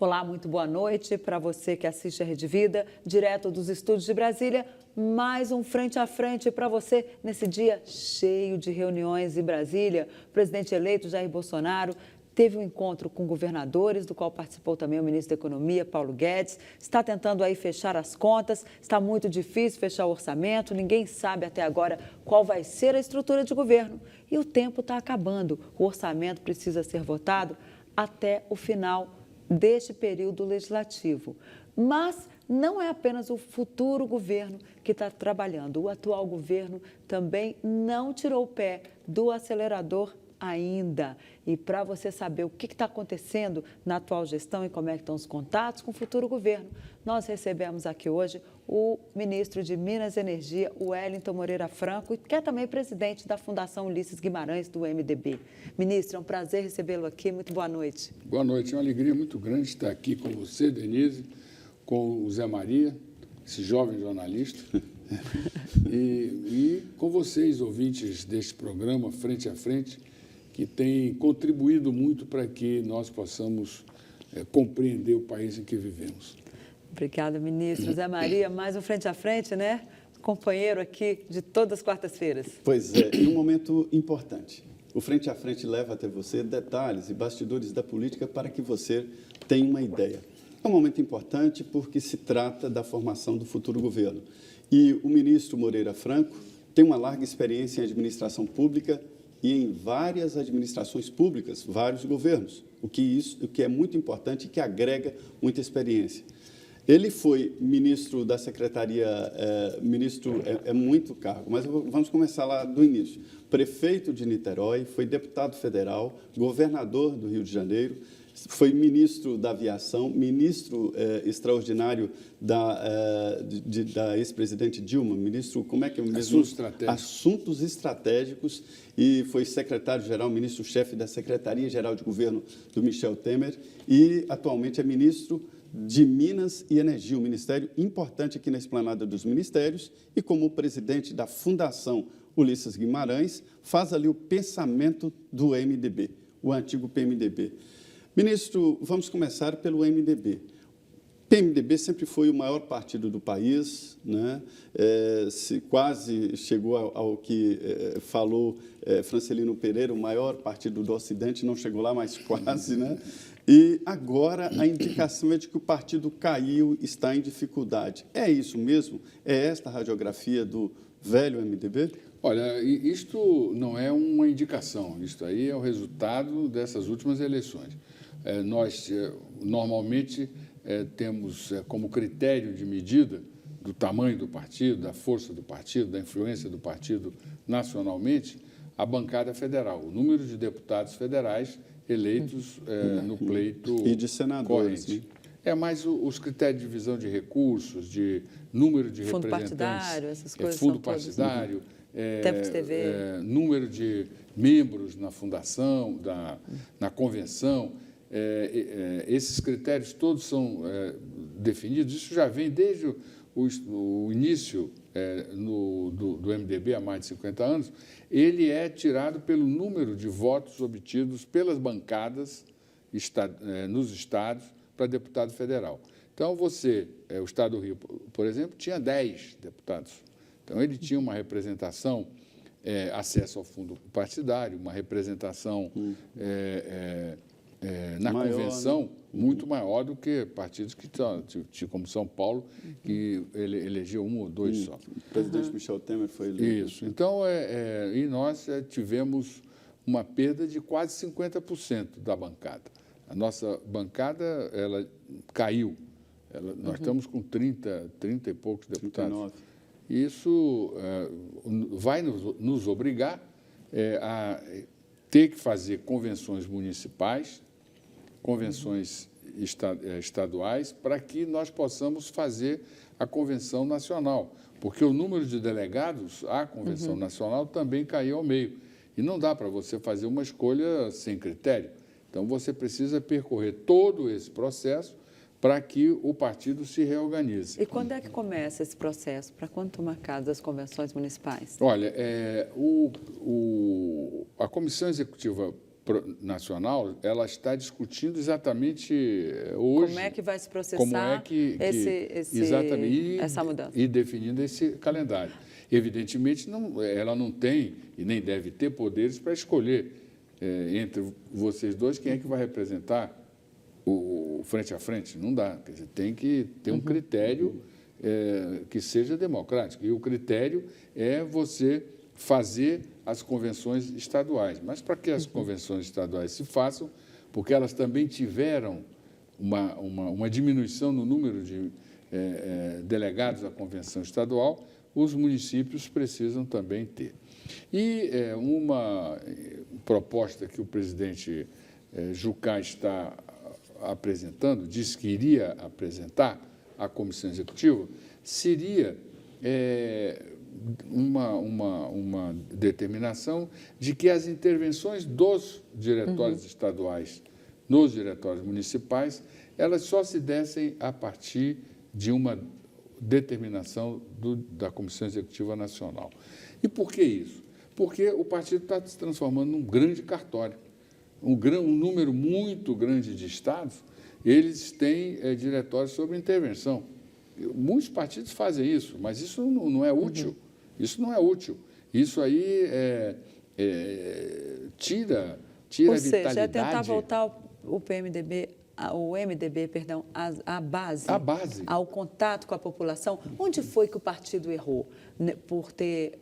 Olá, muito boa noite para você que assiste a Rede Vida, direto dos estúdios de Brasília. Mais um Frente a Frente para você nesse dia cheio de reuniões em Brasília. O presidente eleito Jair Bolsonaro teve um encontro com governadores, do qual participou também o ministro da Economia, Paulo Guedes. Está tentando aí fechar as contas, está muito difícil fechar o orçamento, ninguém sabe até agora qual vai ser a estrutura de governo. E o tempo está acabando, o orçamento precisa ser votado até o final deste período legislativo. Mas não é apenas o futuro governo que está trabalhando. O atual governo também não tirou o pé do acelerador ainda. E para você saber o que está acontecendo na atual gestão e como é que estão os contatos com o futuro governo, nós recebemos aqui hoje o ministro de Minas e Energia, Wellington Moreira Franco, que é também presidente da Fundação Ulisses Guimarães, do MDB. Ministro, é um prazer recebê-lo aqui. Muito boa noite. Boa noite. É uma alegria muito grande estar aqui com você, Denise, com o Zé Maria, esse jovem jornalista, e com vocês, ouvintes deste programa Frente a Frente, que tem contribuído muito para que nós possamos compreender o país em que vivemos. Obrigada, ministro. Zé Maria, mais um Frente a Frente, né? Companheiro aqui de todas as quartas-feiras. Pois é, e um momento importante. O Frente a Frente leva até você detalhes e bastidores da política para que você tenha uma ideia. É um momento importante porque se trata da formação do futuro governo. E o ministro Moreira Franco tem uma larga experiência em administração pública e em várias administrações públicas, vários governos, o que é muito importante e que agrega muita experiência. Ele foi ministro da Secretaria, ministro é muito cargo, mas vamos começar lá do início. Prefeito de Niterói, foi deputado federal, governador do Rio de Janeiro, foi ministro da Aviação, ministro extraordinário da ex-presidente Dilma, ministro, como é que é o mesmo? Assuntos Estratégicos, e foi secretário-geral, ministro-chefe da Secretaria-Geral de Governo do Michel Temer, e atualmente é ministro de Minas e Energia, um ministério importante aqui na Esplanada dos Ministérios, e como presidente da Fundação Ulisses Guimarães, faz ali o pensamento do MDB, o antigo PMDB. Ministro, vamos começar pelo MDB. O PMDB sempre foi o maior partido do país, né? Quase chegou ao que falou Francelino Pereira, o maior partido do Ocidente, não chegou lá, mas quase, né? E agora a indicação é de que o partido caiu, está em dificuldade. É isso mesmo? É esta a radiografia do velho MDB? Olha, isto não é uma indicação, isto aí é o resultado dessas últimas eleições. Nós, normalmente, temos como critério de medida do tamanho do partido, da força do partido, da influência do partido nacionalmente, a bancada federal, o número de deputados federais eleitos no pleito e de senadores, corrente. Mais os critérios de divisão de recursos, de número de fundo representantes, partidário, essas coisas fundo são partidário, tempo de TV, número de membros na fundação, na convenção, esses critérios todos são definidos. Isso já vem desde o início do MDB há mais de 50 anos. Ele é tirado pelo número de votos obtidos pelas bancadas nos estados para deputado federal. Então, o Estado do Rio, por exemplo, tinha 10 deputados. Então, ele tinha uma representação, acesso ao fundo partidário, uma representação na maior, convenção, né? Muito maior do que partidos como São Paulo, que ele elegeu um ou dois só. O presidente Michel Temer foi eleito. Isso. Então, e nós tivemos uma perda de quase 50% da bancada. A nossa bancada ela caiu. Nós estamos com 30 e poucos deputados. 39. Isso vai nos obrigar a ter que fazer convenções municipais, convenções estaduais, para que nós possamos fazer a convenção nacional, porque o número de delegados à convenção nacional também caiu ao meio. E não dá para você fazer uma escolha sem critério. Então, você precisa percorrer todo esse processo para que o partido se reorganize. E quando é que começa esse processo? Para quando estão marcadas as convenções municipais? Olha, a Comissão Executiva nacional, ela está discutindo exatamente hoje... Como é que vai se processar como é exatamente, essa mudança? E definindo esse calendário. Evidentemente, ela não tem e nem deve ter poderes para escolher entre vocês dois quem é que vai representar o frente a frente. Não dá. Quer dizer, tem que ter um critério que seja democrático. E o critério é você fazer as convenções estaduais. Mas para que as convenções estaduais se façam, porque elas também tiveram uma diminuição no número de delegados à convenção estadual, os municípios precisam também ter. E uma proposta que o presidente Jucá está apresentando, disse que iria apresentar à comissão executiva, seria uma determinação de que as intervenções dos diretórios estaduais nos diretórios municipais, elas só se dessem a partir de uma determinação da Comissão Executiva Nacional. E por que isso? Porque o partido está se transformando num grande cartório. Um número muito grande de estados, eles têm diretórios sobre intervenção. Muitos partidos fazem isso, mas isso não é útil. Isso não é útil. Isso aí tira Ou a seja, vitalidade. é tentar voltar o MDB, à base, ao contato com a população. Onde foi que o partido errou, né, por ter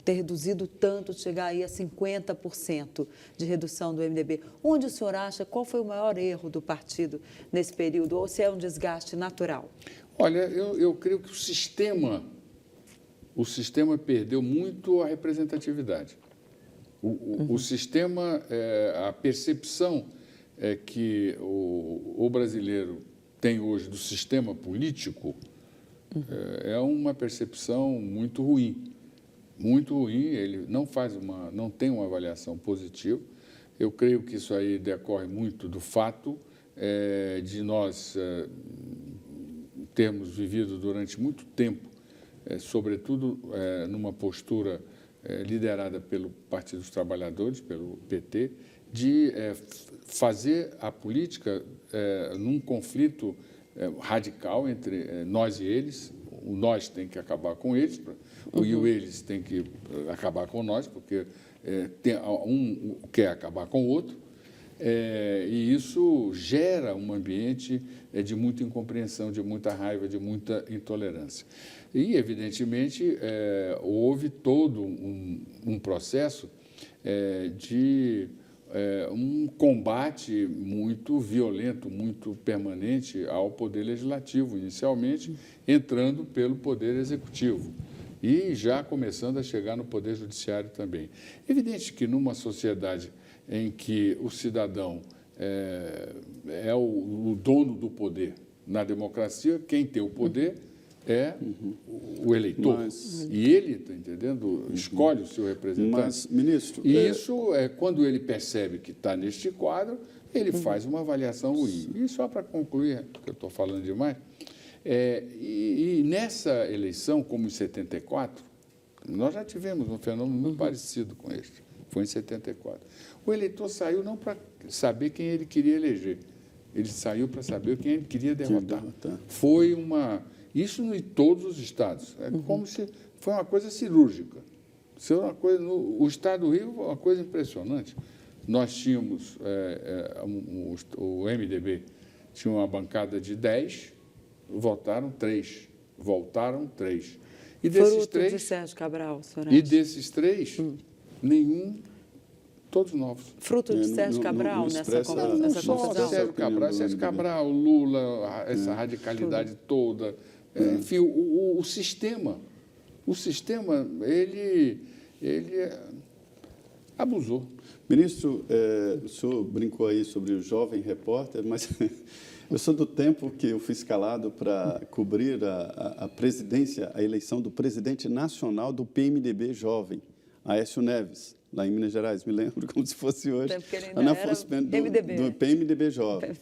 reduzido tanto, chegar aí a 50% de redução do MDB? Onde o senhor acha, qual foi o maior erro do partido nesse período, ou se é um desgaste natural? Olha, eu creio que o sistema perdeu muito a representatividade. O sistema, a percepção que o brasileiro tem hoje do sistema político é uma percepção muito ruim. Muito ruim, ele não tem uma avaliação positiva. Eu creio que isso aí decorre muito do fato de nós termos vivido durante muito tempo, sobretudo numa postura liderada pelo Partido dos Trabalhadores, pelo PT, de fazer a política num conflito radical entre nós e eles. O nós tem que acabar com eles, e o eles tem que acabar com nós, porque um quer acabar com o outro, e isso gera um ambiente de muita incompreensão, de muita raiva, de muita intolerância. E, evidentemente, houve todo um processo de um combate muito violento, muito permanente ao Poder Legislativo, inicialmente entrando pelo Poder Executivo e já começando a chegar no Poder Judiciário também. Evidente que numa sociedade em que o cidadão é o dono do poder, na democracia, quem tem o poder é o eleitor. E ele, está entendendo, escolhe o seu representante. Mas, ministro... E isso, quando ele percebe que está neste quadro, ele faz uma avaliação ruim. E só para concluir, porque eu estou falando demais, e nessa eleição, como em 74, nós já tivemos um fenômeno muito parecido com este. Foi em 74. O eleitor saiu não para saber quem ele queria eleger, ele saiu para saber quem ele queria derrotar. Foi isso em todos os estados. Como se foi uma coisa cirúrgica. O estado do Rio foi uma coisa impressionante. Nós tínhamos, o MDB tinha uma bancada de 10, voltaram 3. E desses Fruto 3, de Sérgio Cabral, senhora? E desses 3, nenhum, todos novos. Fruto de Sérgio Cabral nessa confusão? Não só Sérgio Cabral, Lula, essa radicalidade toda. Enfim, o sistema, ele abusou. Ministro, o senhor brincou aí sobre o jovem repórter, mas eu sou do tempo que eu fui escalado para cobrir a presidência, a eleição do presidente nacional do PMDB jovem, Aécio Neves, lá em Minas Gerais, me lembro como se fosse hoje. Do PMDB jovem.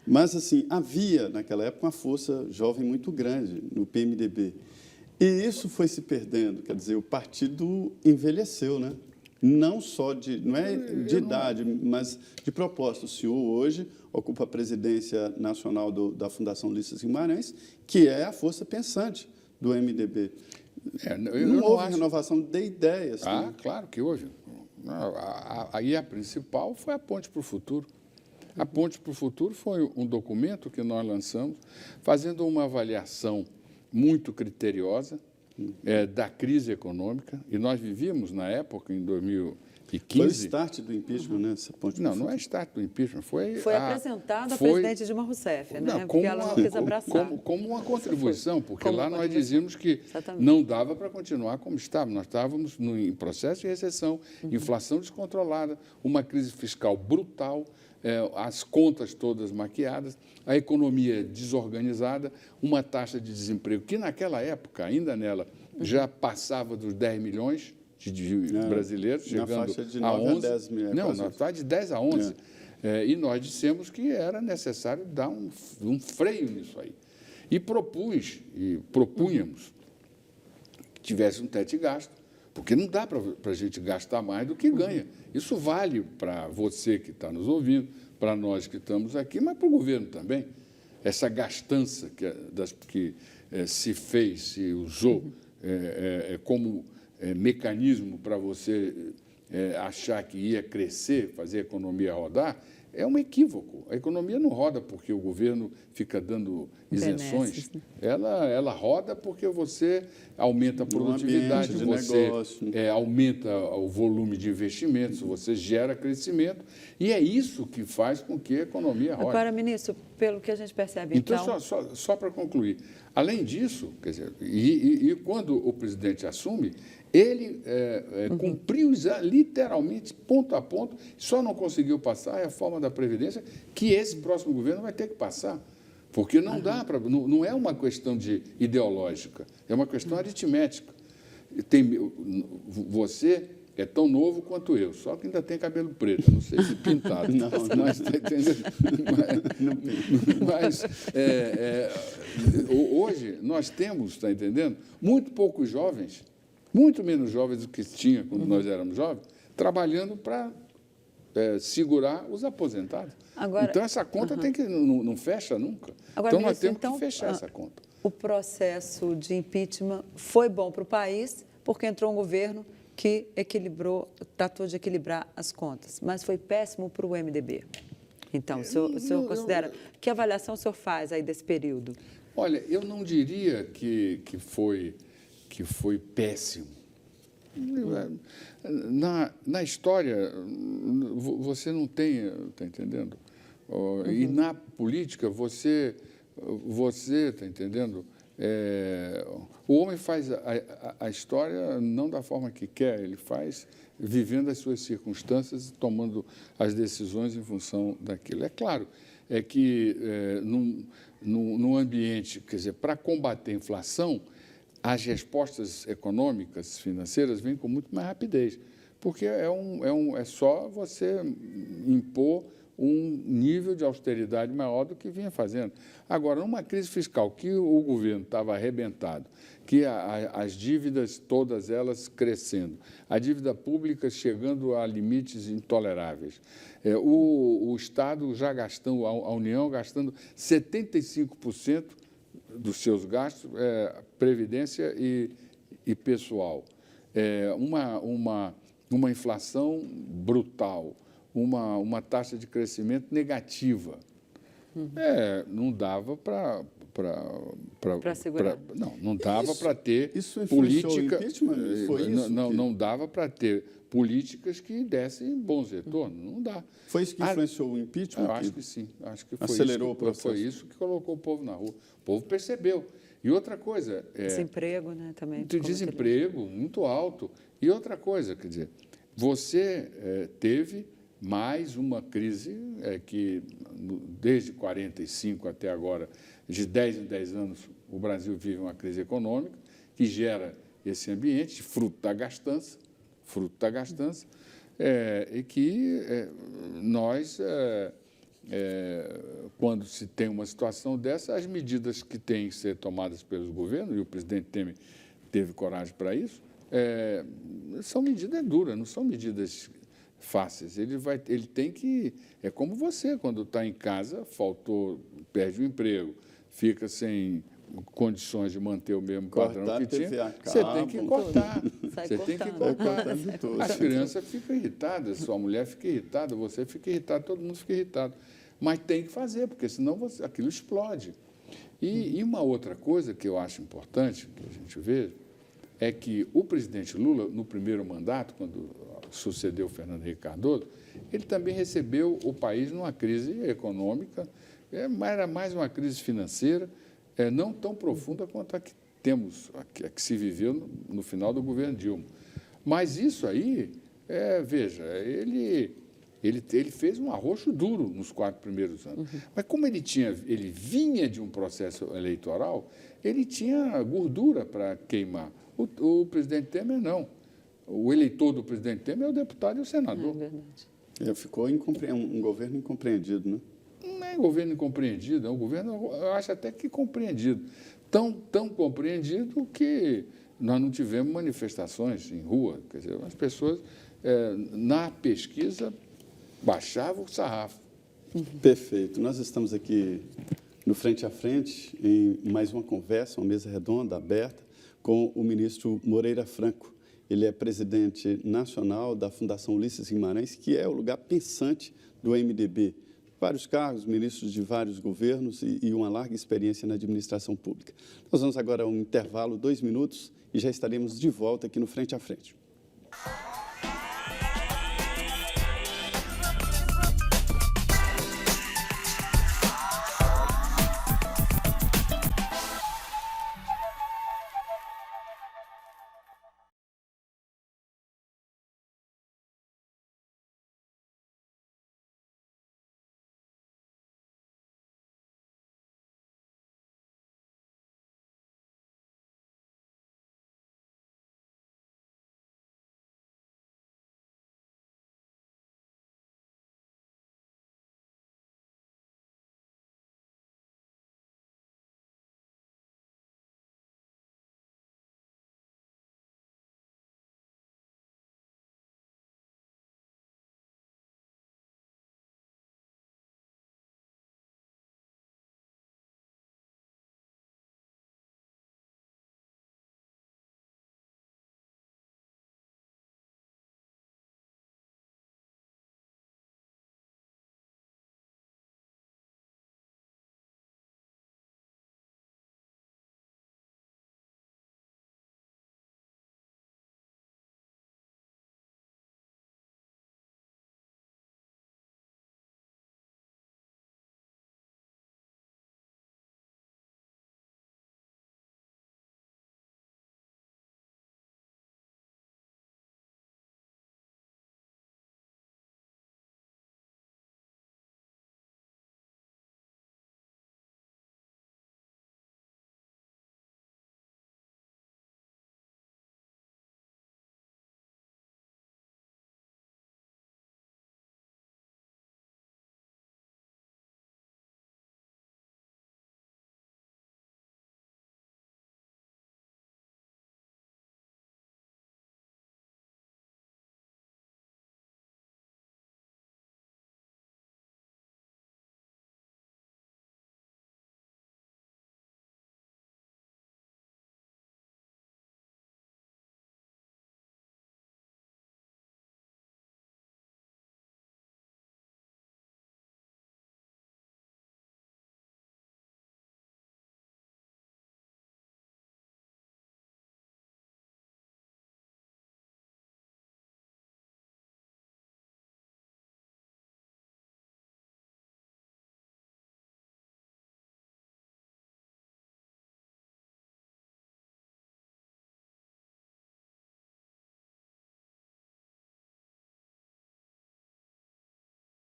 Mas, assim, havia, naquela época, uma força jovem muito grande no PMDB. E isso foi se perdendo, quer dizer, o partido envelheceu, né? não só não é de idade, mas de propósito. O senhor hoje ocupa a presidência nacional da Fundação Ulisses Guimarães, que é a força pensante do MDB. Não houve renovação de ideias. Né? Claro que houve. Aí a principal foi a Ponte para o Futuro. A Ponte para o Futuro foi um documento que nós lançamos, fazendo uma avaliação muito criteriosa da crise econômica, e nós vivíamos, na época, em 2015... Foi o start do impeachment, né? Essa Ponte não é start do impeachment, foi apresentado à presidente Dilma Rousseff, né? Porque ela não quis abraçar. Como uma contribuição, porque lá nós dizíamos que não dava para continuar como estava. Nós estávamos em processo de recessão, inflação descontrolada, uma crise fiscal brutal, as contas todas maquiadas, a economia desorganizada, uma taxa de desemprego que, naquela época, ainda nela, já passava dos 10 milhões de brasileiros, chegando na faixa de a 9 11. A 10 mil. Não, na faixa de 10 a 11. E nós dissemos que era necessário dar um freio nisso aí. E propunhamos que tivesse um teto de gasto, porque não dá para a gente gastar mais do que ganha. Isso vale para você que está nos ouvindo, para nós que estamos aqui, mas para o governo também. Essa gastança que se fez, se usou como mecanismo para você achar que ia crescer, fazer a economia rodar, é um equívoco. A economia não roda porque o governo fica dando isenções. Ela roda porque você aumenta a produtividade, você aumenta o volume de investimentos, você gera crescimento, e é isso que faz com que a economia rode. Agora, ministro, pelo que a gente percebe, então... Só para concluir, além disso, quer dizer, e quando o presidente assume, ele cumpriu literalmente, ponto a ponto, só não conseguiu passar a reforma da Previdência, que esse próximo governo vai ter que passar. Porque não dá para. Não é uma questão ideológica, é uma questão aritmética. Você é tão novo quanto eu, só que ainda tem cabelo preto, não sei se pintado. Mas hoje nós temos, está entendendo, muito poucos jovens, muito menos jovens do que tinha quando nós éramos jovens, trabalhando para segurar os aposentados. Agora, então, essa conta não fecha nunca. Agora, então, nós temos que fechar essa conta. O processo de impeachment foi bom para o país, porque entrou um governo que tratou de equilibrar as contas, mas foi péssimo para o MDB. Então, o senhor considera... Que avaliação o senhor faz aí desse período? Olha, eu não diria que foi péssimo. Na história, você não tem, está entendendo? E na política, você está entendendo? O homem faz a história não da forma que quer, ele faz vivendo as suas circunstâncias e tomando as decisões em função daquilo. É claro, que num ambiente, quer dizer, para combater a inflação, as respostas econômicas, financeiras, vêm com muito mais rapidez, porque é só você impor um nível de austeridade maior do que vinha fazendo. Agora, numa crise fiscal que o governo estava arrebentado, que as dívidas, todas elas crescendo, a dívida pública chegando a limites intoleráveis, o Estado já gastando, a União gastando 75% dos seus gastos, previdência e pessoal, uma inflação brutal, uma taxa de crescimento negativa. Não dava para segurar. Não dava para ter isso política. O impeachment? Foi isso não dava para ter políticas que dessem bons retornos. Não dá. Foi isso que influenciou o impeachment? Eu acho que sim. Acho que foi acelerou o processo. Foi isso que colocou o povo na rua. O povo percebeu. E outra coisa... Desemprego, né, também. Desemprego muito alto. E outra coisa, quer dizer, você teve mais uma crise que, desde 45 até agora, de 10 em 10 anos, o Brasil vive uma crise econômica que gera esse ambiente, fruto da gastança, e que nós, quando se tem uma situação dessa, as medidas que têm que ser tomadas pelos governos, e o presidente Temer teve coragem para isso, são medidas duras, não são medidas fáceis. Ele tem que... É como você, quando está em casa, perde o emprego, fica sem condições de manter o mesmo padrão que tinha, você tem que cortar. Você tem que cortar. As crianças ficam irritadas, sua mulher fica irritada, você fica irritado, todo mundo fica irritado. Mas tem que fazer, porque senão aquilo explode. E uma outra coisa que eu acho importante que a gente veja é que o presidente Lula, no primeiro mandato, quando sucedeu o Fernando Henrique Cardoso, ele também recebeu o país numa crise econômica, era mais uma crise financeira, não tão profunda quanto a que temos, a que se viveu no final do governo Dilma. Mas isso aí, veja, ele fez um arroxo duro nos 4 primeiros anos. Mas como ele vinha de um processo eleitoral, ele tinha gordura para queimar. O presidente Temer não. O eleitor do presidente Temer é o deputado e o senador. É verdade. Ficou um governo incompreendido, né? Não é governo incompreendido, é um governo, eu acho até que compreendido. Tão compreendido que nós não tivemos manifestações em rua. Quer dizer, as pessoas, na pesquisa, baixavam o sarrafo. Perfeito. Nós estamos aqui no Frente a Frente, em mais uma conversa, uma mesa redonda, aberta, com o ministro Moreira Franco. Ele é presidente nacional da Fundação Ulisses Guimarães, que é o lugar pensante do MDB. Vários cargos, ministros de vários governos e uma larga experiência na administração pública. Nós vamos agora a um intervalo, 2 minutos, e já estaremos de volta aqui no Frente a Frente.